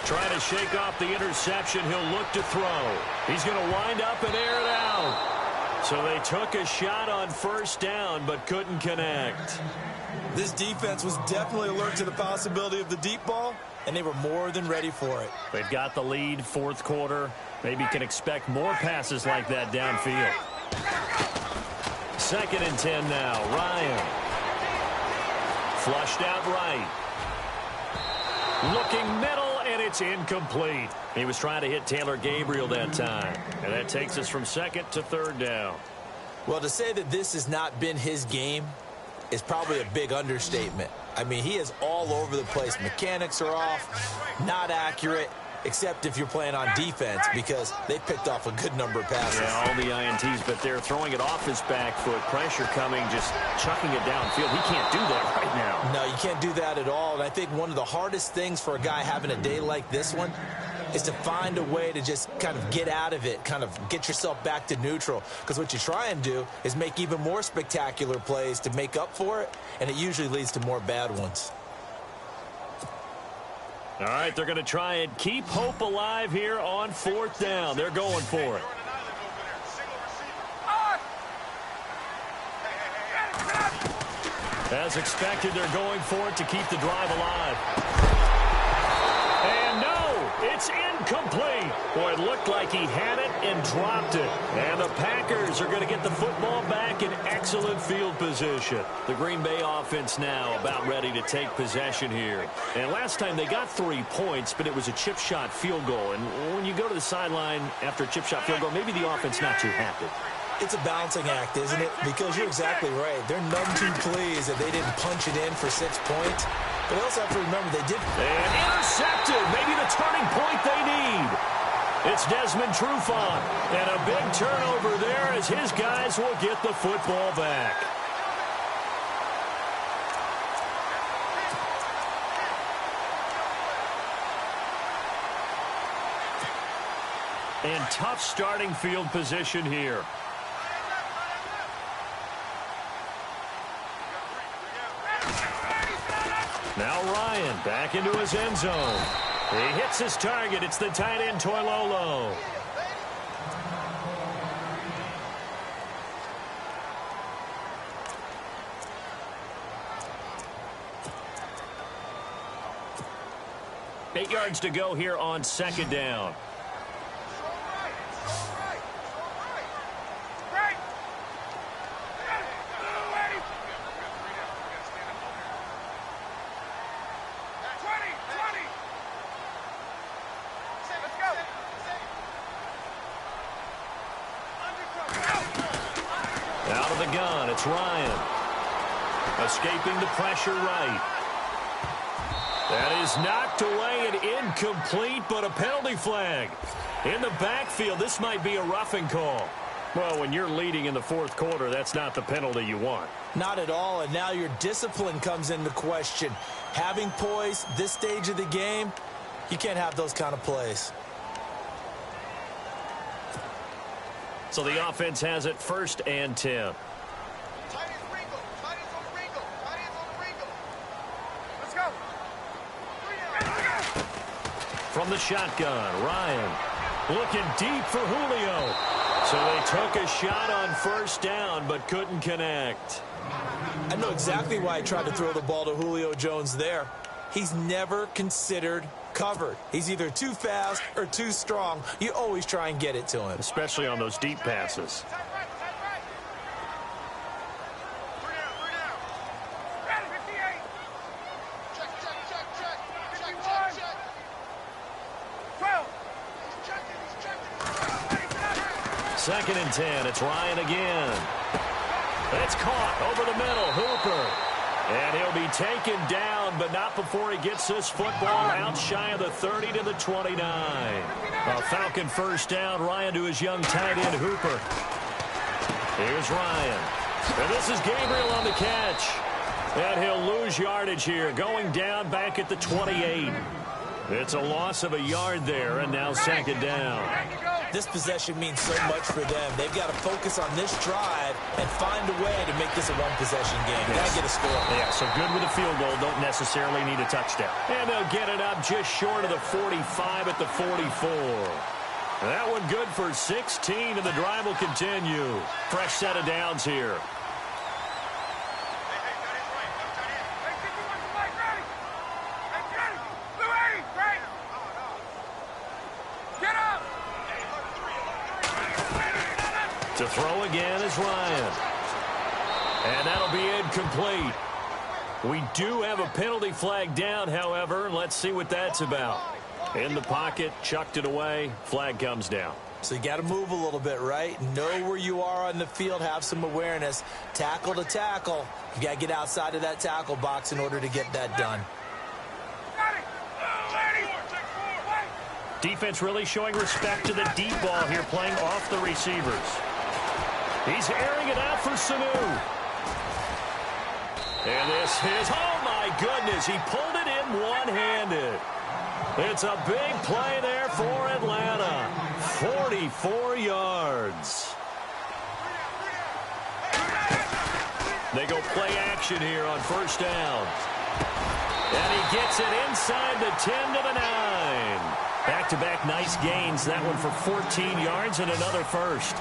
Trying to shake off the interception. He'll look to throw. He's going to wind up and air it out. So they took a shot on first down, but couldn't connect. This defense was definitely alert to the possibility of the deep ball, and they were more than ready for it. They've got the lead, fourth quarter. Maybe can expect more passes like that downfield. 2nd and 10 now. Ryan. Flushed out right. Looking middle, and it's incomplete. He was trying to hit Taylor Gabriel that time. And that takes us from 2nd to 3rd down. Well, to say that this has not been his game is probably a big understatement. I mean, he is all over the place. Mechanics are off, not accurate, except if you're playing on defense, because they picked off a good number of passes. Yeah, all the INTs, but they're throwing it off his back foot. Pressure coming, just chucking it downfield. He can't do that right now. No, you can't do that at all. And I think one of the hardest things for a guy having a day like this one is to find a way to just kind of get out of it, kind of get yourself back to neutral. Because what you try and do is make even more spectacular plays to make up for it, and it usually leads to more bad ones. All right, they're going to try and keep hope alive here on 4th down. They're going for it. As expected, they're going for it to keep the drive alive. And no, it's incomplete. Boy, it looked like he had it and dropped it. And the Packers are going to get the football back in excellent field position. The Green Bay offense now about ready to take possession here. And last time they got 3 points, but it was a chip shot field goal. And when you go to the sideline after a chip shot field goal, maybe the offense not too happy. It's a balancing act, isn't it? Because you're exactly right. They're none too pleased that they didn't punch it in for 6 points. But they also have to remember they did. And intercepted. Maybe the turning point they need. It's Desmond Trufant. And a big turnover there as his guys will get the football back. And tough starting field position here. Now Ryan back into his end zone. He hits his target. It's the tight end Toilolo. Eight yards to go here on 2nd down. Out of the gun, it's Ryan. Escaping the pressure right. That is knocked away and incomplete, but a penalty flag. In the backfield, this might be a roughing call. Well, when you're leading in the 4th quarter, that's not the penalty you want. Not at all, and now your discipline comes into question. Having poise this stage of the game, you can't have those kind of plays. So the offense has it 1st and 10. Let's go. From the shotgun, Ryan looking deep for Julio. So they took a shot on 1st down, but couldn't connect. I know exactly why I tried to throw the ball to Julio Jones there. He's never considered covered. He's either too fast or too strong. You always try and get it to him. Especially on those deep passes. Second and 10. It's Ryan again. It's caught over the middle. Hooper. And he'll be taken down, but not before he gets this football out shy of the 30 to the 29. A Falcon first down. Ryan to his young tight end, Hooper. Here's Ryan. And this is Gabriel on the catch. And he'll lose yardage here, going down back at the 28. It's a loss of a yard there, and now second down. This possession means so much for them. They've got to focus on this drive and find a way to make this a one-possession game. Got to get a score. Yeah, so good with a field goal. Don't necessarily need a touchdown. And they'll get it up just short of the 45 at the 44. That one good for 16, and the drive will continue. Fresh set of downs here. To throw again is Ryan. And that'll be incomplete. We do have a penalty flag down, however. Let's see what that's about. In the pocket, chucked it away. Flag comes down. So you got to move a little bit, right? Know where you are on the field. Have some awareness. Tackle to tackle. You got to get outside of that tackle box in order to get that done. Defense really showing respect to the deep ball here, playing off the receivers. He's airing it out for Sanu. And this is, oh my goodness, he pulled it in one-handed. It's a big play there for Atlanta. 44 yards. They go play action here on first down. And he gets it inside the 10 to the 9. Back-to-back nice gains. That one for 14 yards and another first.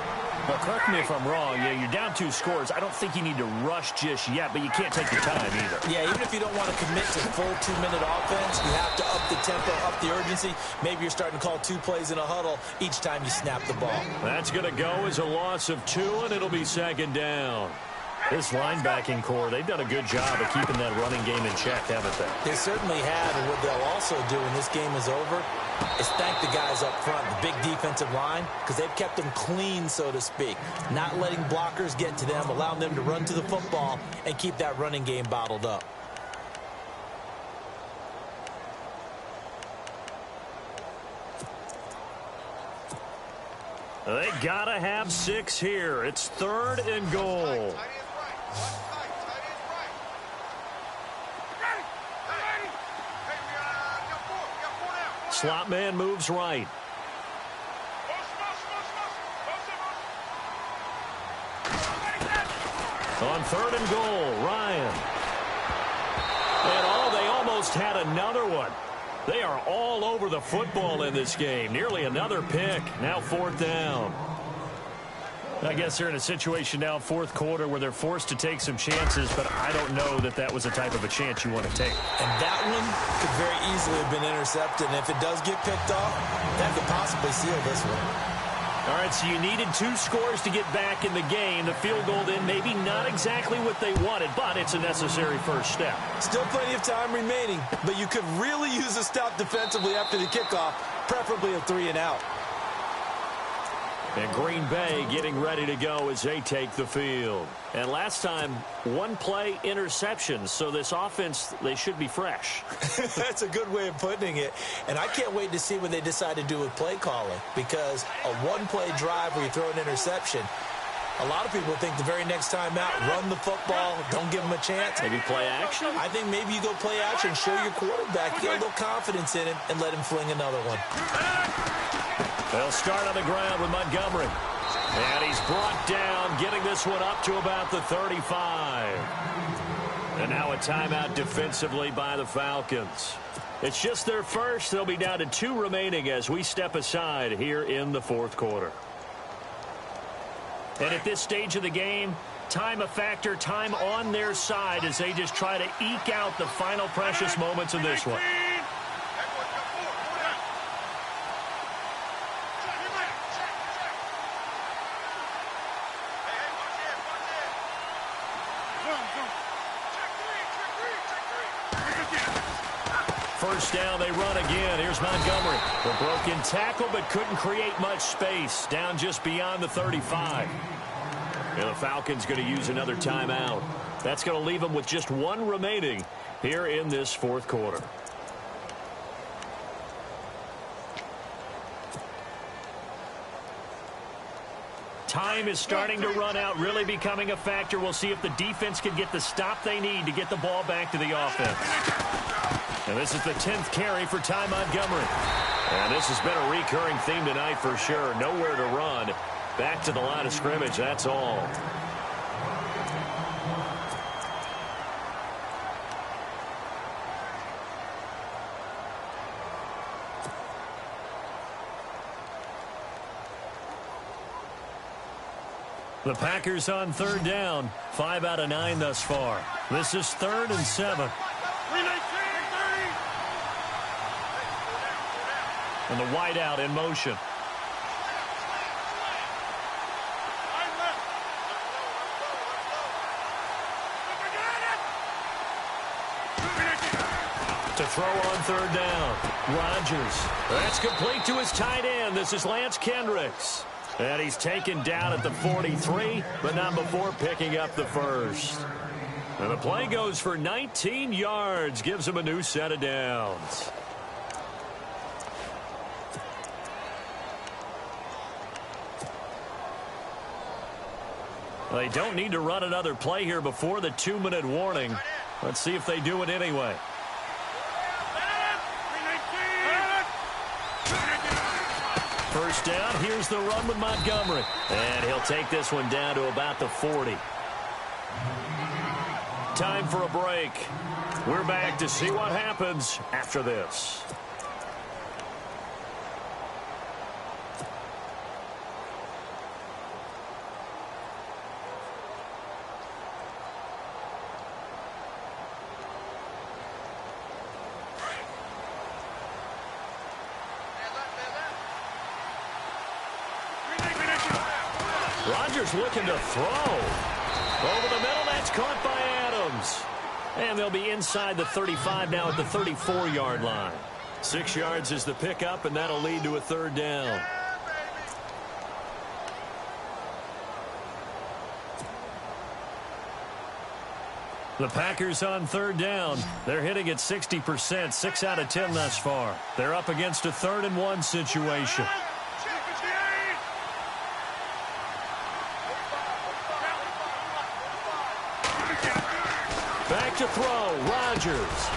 Well, correct me if I'm wrong. Yeah, you're down 2 scores. I don't think you need to rush just yet, but you can't take your time either. Yeah, even if you don't want to commit to full 2-minute offense, you have to up the tempo, up the urgency. Maybe you're starting to call 2 plays in a huddle each time you snap the ball. That's going to go as a loss of 2, and it'll be second down. This linebacking core, they've done a good job of keeping that running game in check, haven't they? They certainly have, and what they'll also do when this game is over is thank the guys up front, the big defensive line, because they've kept them clean, so to speak. Not letting blockers get to them, allowing them to run to the football and keep that running game bottled up. They gotta have 6 here. It's 3rd and goal. Slot man moves right. On 3rd and goal, Ryan. And they almost had another one. They are all over the football in this game. Nearly another pick. Now 4th down. I guess they're in a situation now, 4th quarter, where they're forced to take some chances, but I don't know that that was the type of a chance you want to take. And that one could very easily have been intercepted. And if it does get picked off, that could possibly seal this one. All right, so you needed 2 scores to get back in the game. The field goal then maybe not exactly what they wanted, but it's a necessary first step. Still plenty of time remaining, but you could really use a stop defensively after the kickoff, preferably a 3 and out. And Green Bay getting ready to go as they take the field. And last time, 1 play interceptions, so this offense, they should be fresh. That's a good way of putting it. And I can't wait to see what they decide to do with play calling, because a 1-play drive where you throw an interception, a lot of people think the very next time out, run the football, don't give them a chance. Maybe play action? I think maybe you go play action, show your quarterback, get a little confidence in him, and let him fling another one. They'll start on the ground with Montgomery. And he's brought down, getting this one up to about the 35. And now a timeout defensively by the Falcons. It's just their first. They'll be down to 2 remaining as we step aside here in the 4th quarter. And at this stage of the game, time a factor, time on their side as they just try to eke out the final precious moments of this one. First down, they run again. Here's Montgomery. The broken tackle, but couldn't create much space. Down just beyond the 35. And the Falcons going to use another timeout. That's going to leave them with just one remaining here in this fourth quarter. Time is starting to run out, really becoming a factor. We'll see if the defense can get the stop they need to get the ball back to the offense. And this is the 10th carry for Ty Montgomery. And this has been a recurring theme tonight for sure. Nowhere to run. Back to the line of scrimmage, that's all. The Packers on third down. 5 out of 9 thus far. This is 3rd and 7. And the wideout in motion. To throw on third down. Rodgers. That's complete to his tight end. This is Lance Kendricks. And he's taken down at the 43, but not before picking up the first. And the play goes for 19 yards. Gives him a new set of downs. They don't need to run another play here before the 2-minute warning. Let's see if they do it anyway. First down, here's the run with Montgomery. And he'll take this one down to about the 40. Time for a break. We're back to see what happens after this. Rodgers looking to throw. Over the middle, that's caught by Adams. And they'll be inside the 35 now at the 34-yard line. 6 yards is the pickup, and that'll lead to a third down. The Packers on third down. They're hitting at 60%, 6 out of 10 thus far. They're up against a 3rd and 1 situation. Back to throw, Rodgers.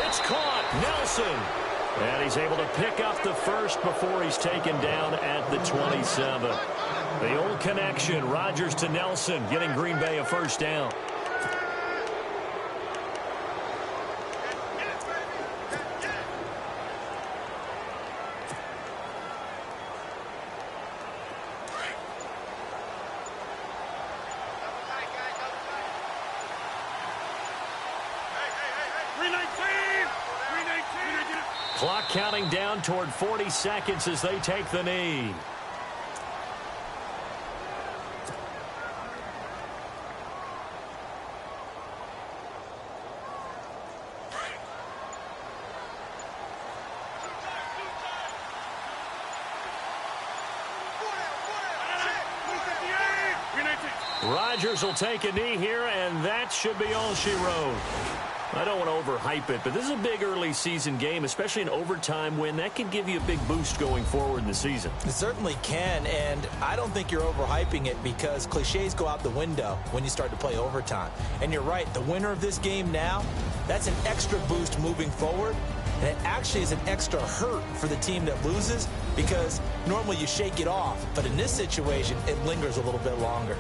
It's caught, Nelson. And he's able to pick up the first before he's taken down at the 27. The old connection, Rodgers to Nelson, getting Green Bay a first down. Clock counting down toward 40 seconds as they take the knee. Rodgers will take a knee here, and that should be all she wrote. I don't want to overhype it, but this is a big early season game, especially an overtime win. That can give you a big boost going forward in the season. It certainly can, and I don't think you're overhyping it because cliches go out the window when you start to play overtime. And you're right, the winner of this game now, that's an extra boost moving forward, and it actually is an extra hurt for the team that loses because normally you shake it off, but in this situation, it lingers a little bit longer.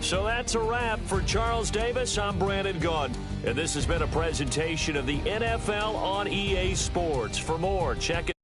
So that's a wrap for Charles Davis. I'm Brandon Gaudin, and this has been a presentation of the NFL on EA Sports. For more, check it.